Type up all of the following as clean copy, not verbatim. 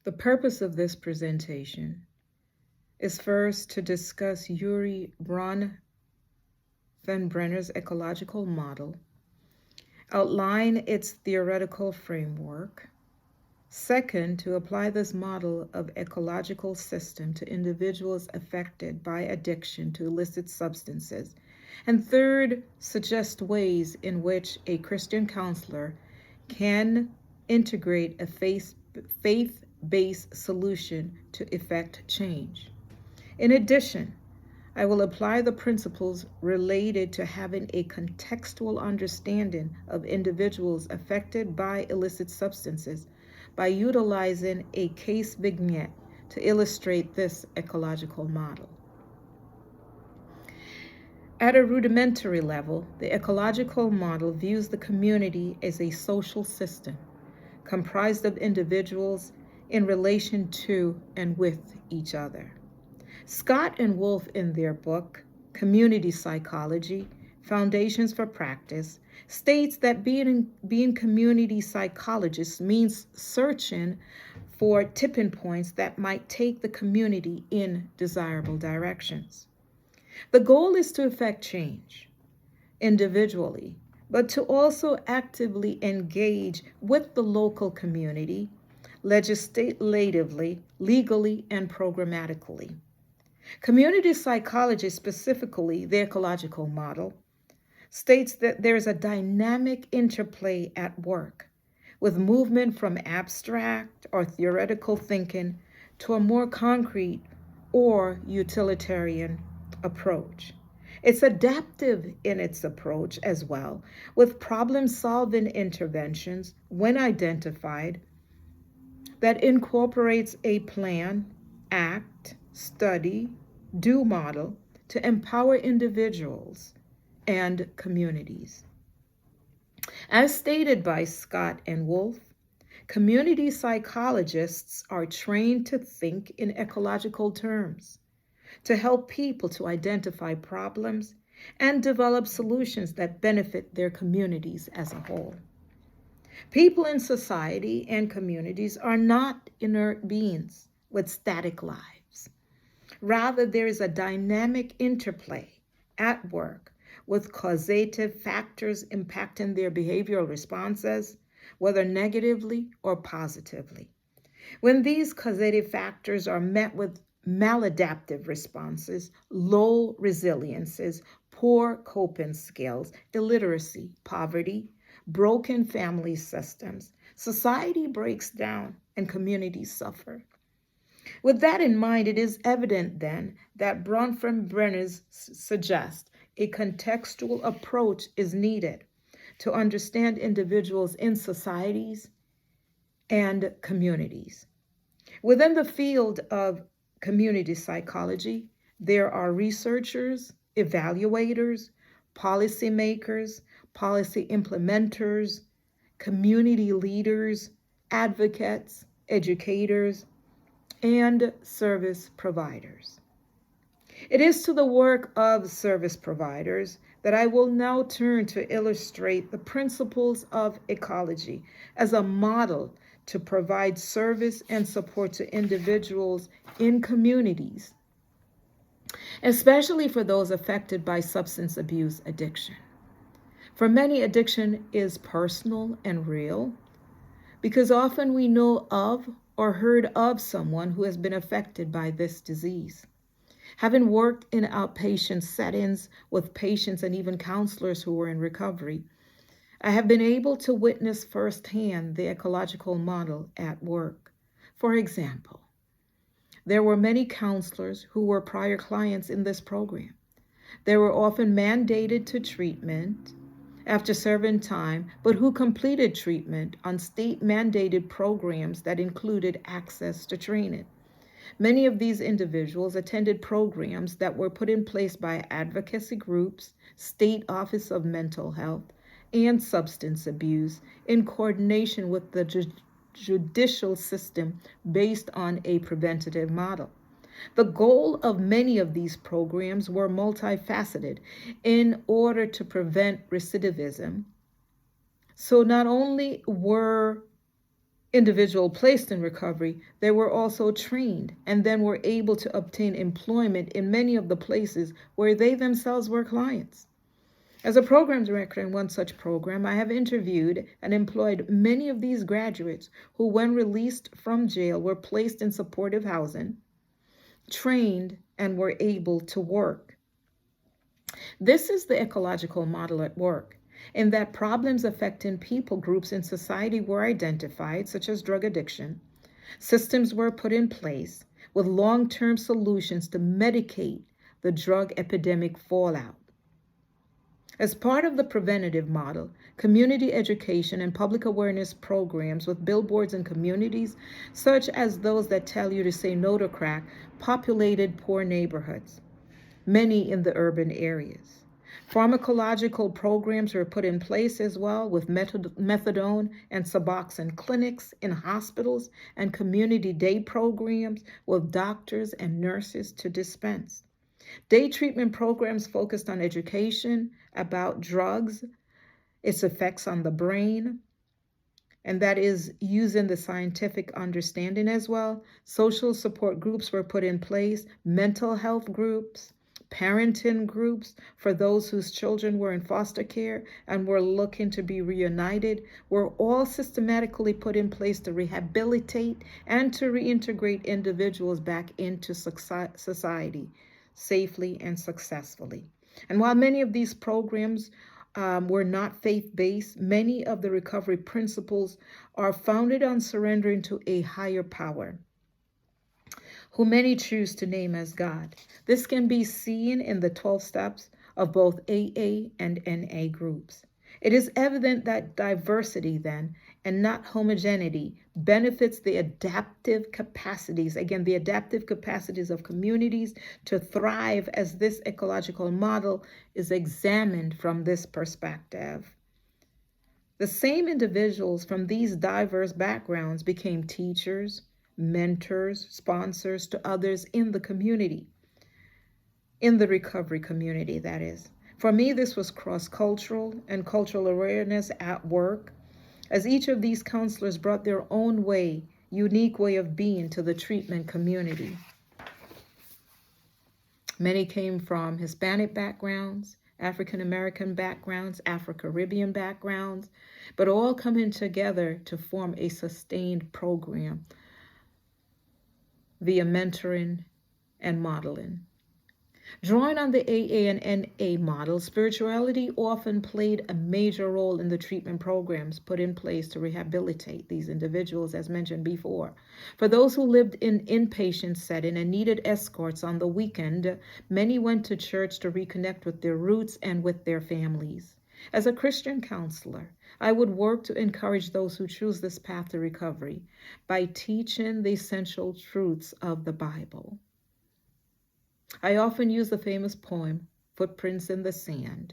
The purpose of this presentation is first to discuss Yuri Bronfenbrenner's ecological model, outline its theoretical framework. Second, to apply this model of ecological system to individuals affected by addiction to illicit substances. And third, suggest ways in which a Christian counselor can integrate a faith-based solution to effect change. In addition, I will apply the principles related to having a contextual understanding of individuals affected by illicit substances by utilizing a case vignette to illustrate this ecological model. At a rudimentary level, the ecological model views the community as a social system comprised of individuals in relation to and with each other. Scott and Wolf, in their book, Community Psychology, Foundations for Practice, states that being community psychologists means searching for tipping points that might take the community in desirable directions. The goal is to effect change individually, but to also actively engage with the local community, legislatively, legally, and programmatically. Community psychology, specifically the ecological model, states that there's a dynamic interplay at work with movement from abstract or theoretical thinking to a more concrete or utilitarian approach. It's adaptive in its approach as well, with problem-solving interventions, when identified, that incorporates a plan, act, study, do model to empower individuals and communities. As stated by Scott and Wolf, community psychologists are trained to think in ecological terms, to help people to identify problems and develop solutions that benefit their communities as a whole. People in society and communities are not inert beings with static lives. Rather, there is a dynamic interplay at work with causative factors impacting their behavioral responses, whether negatively or positively. When these causative factors are met with maladaptive responses, low resiliences, poor coping skills, illiteracy, poverty, broken family systems, society breaks down and communities suffer. With that in mind, it is evident then that Bronfenbrenner suggests a contextual approach is needed to understand individuals in societies and communities. Within the field of community psychology, there are researchers, evaluators, policymakers, policy implementers, community leaders, advocates, educators, and service providers. It is to the work of service providers that I will now turn to illustrate the principles of ecology as a model to provide service and support to individuals in communities, especially for those affected by substance abuse addiction. For many, addiction is personal and real because often we know of or heard of someone who has been affected by this disease. Having worked in outpatient settings with patients and even counselors who were in recovery, I have been able to witness firsthand the ecological model at work. For example, there were many counselors who were prior clients in this program. They were often mandated to treatment after serving time, but who completed treatment on state-mandated programs that included access to training. Many of these individuals attended programs that were put in place by advocacy groups, State Office of Mental Health, and Substance Abuse in coordination with the judicial system based on a preventative model. The goal of many of these programs were multifaceted in order to prevent recidivism. So not only were individual placed in recovery, they were also trained and then were able to obtain employment in many of the places where they themselves were clients. As a program director in one such program, I have interviewed and employed many of these graduates who, when released from jail, were placed in supportive housing, trained, and were able to work. This is the ecological model at work, in that problems affecting people groups in society were identified, such as drug addiction. Systems were put in place with long-term solutions to medicate the drug epidemic fallout. As part of the preventative model, community education and public awareness programs with billboards in communities, such as those that tell you to say no to crack, populated poor neighborhoods, many in the urban areas. Pharmacological programs were put in place as well, with methadone and Suboxone clinics in hospitals and community day programs with doctors and nurses to dispense. Day treatment programs focused on education about drugs, its effects on the brain, and that is using the scientific understanding as well. Social support groups were put in place, mental health groups, parenting groups for those whose children were in foster care and were looking to be reunited, were all systematically put in place to rehabilitate and to reintegrate individuals back into society safely and successfully. And while many of these programs were not faith-based, many of the recovery principles are founded on surrendering to a higher power, who many choose to name as God. This can be seen in the 12 steps of both AA and NA groups. It is evident that diversity, then, and not homogeneity, benefits the adaptive capacities, again, the adaptive capacities of communities to thrive, as this ecological model is examined from this perspective. The same individuals from these diverse backgrounds became teachers, mentors, sponsors to others in the community, in the recovery community, that is. For me, this was cross-cultural and cultural awareness at work, as each of these counselors brought their own way, unique way of being to the treatment community. Many came from Hispanic backgrounds, African American backgrounds, Afro-Caribbean backgrounds, but all coming together to form a sustained program via mentoring and modeling. Drawing on the AA and NA model, spirituality often played a major role in the treatment programs put in place to rehabilitate these individuals, as mentioned before. For those who lived in inpatient setting and needed escorts on the weekend, many went to church to reconnect with their roots and with their families. As a Christian counselor, I would work to encourage those who choose this path to recovery by teaching the essential truths of the Bible. I often use the famous poem, Footprints in the Sand,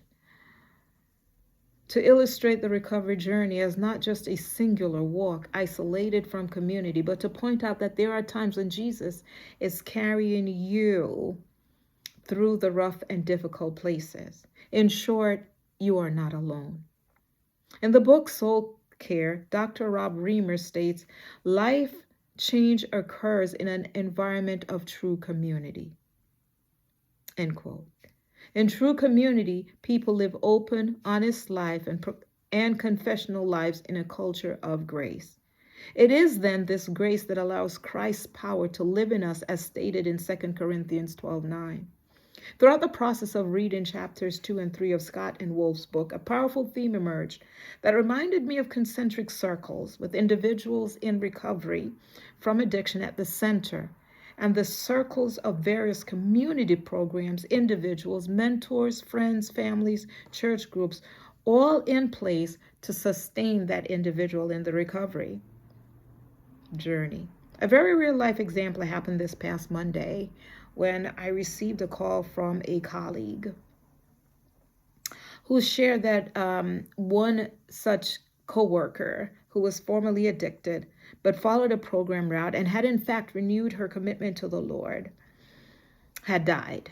to illustrate the recovery journey as not just a singular walk isolated from community, but to point out that there are times when Jesus is carrying you through the rough and difficult places. In short, you are not alone. In the book Soul Care, Dr. Rob Reimer states, life change occurs in an environment of true community. End quote. In true community, people live open, honest life and confessional lives in a culture of grace. It is then this grace that allows Christ's power to live in us, as stated in 2 Corinthians 12:9. Throughout the process of reading chapters 2 and 3 of Scott and Wolf's book, a powerful theme emerged that reminded me of concentric circles with individuals in recovery from addiction at the center, and the circles of various community programs, individuals, mentors, friends, families, church groups, all in place to sustain that individual in the recovery journey. A very real life example happened this past Monday when I received a call from a colleague who shared that one such coworker who was formerly addicted but followed a program route and had in fact renewed her commitment to the Lord, had died.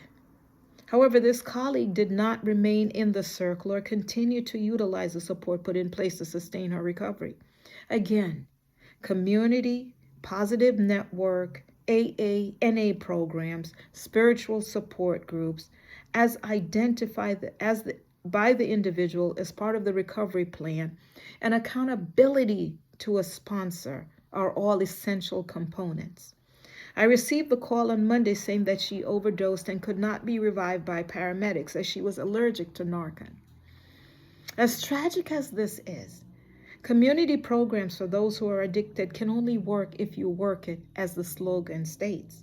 However, this colleague did not remain in the circle or continue to utilize the support put in place to sustain her recovery. Again, community, positive network, AA, NA programs, spiritual support groups, as identified by the individual as part of the recovery plan, and accountability to a sponsor are all essential components. I received the call on Monday saying that she overdosed and could not be revived by paramedics as she was allergic to Narcan. As tragic as this is, community programs for those who are addicted can only work if you work it, as the slogan states,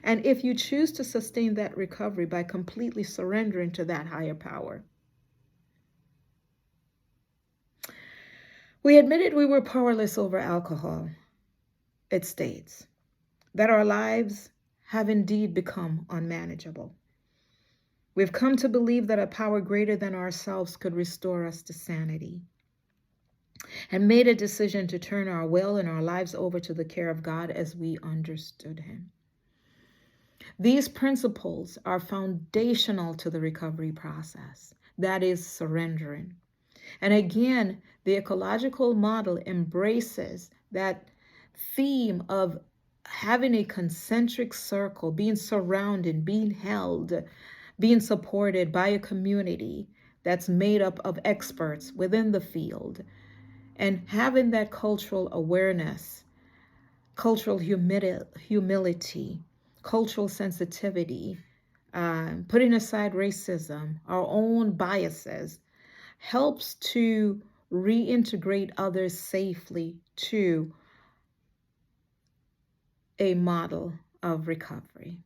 and if you choose to sustain that recovery by completely surrendering to that higher power. We admitted we were powerless over alcohol, it states, that our lives have indeed become unmanageable. We've come to believe that a power greater than ourselves could restore us to sanity, and made a decision to turn our will and our lives over to the care of God as we understood Him. These principles are foundational to the recovery process, that is, surrendering. And again, the ecological model embraces that theme of having a concentric circle, being surrounded, being held, being supported by a community that's made up of experts within the field, and having that cultural awareness, cultural humility, cultural sensitivity, putting aside racism, our own biases, helps to reintegrate others safely to a model of recovery.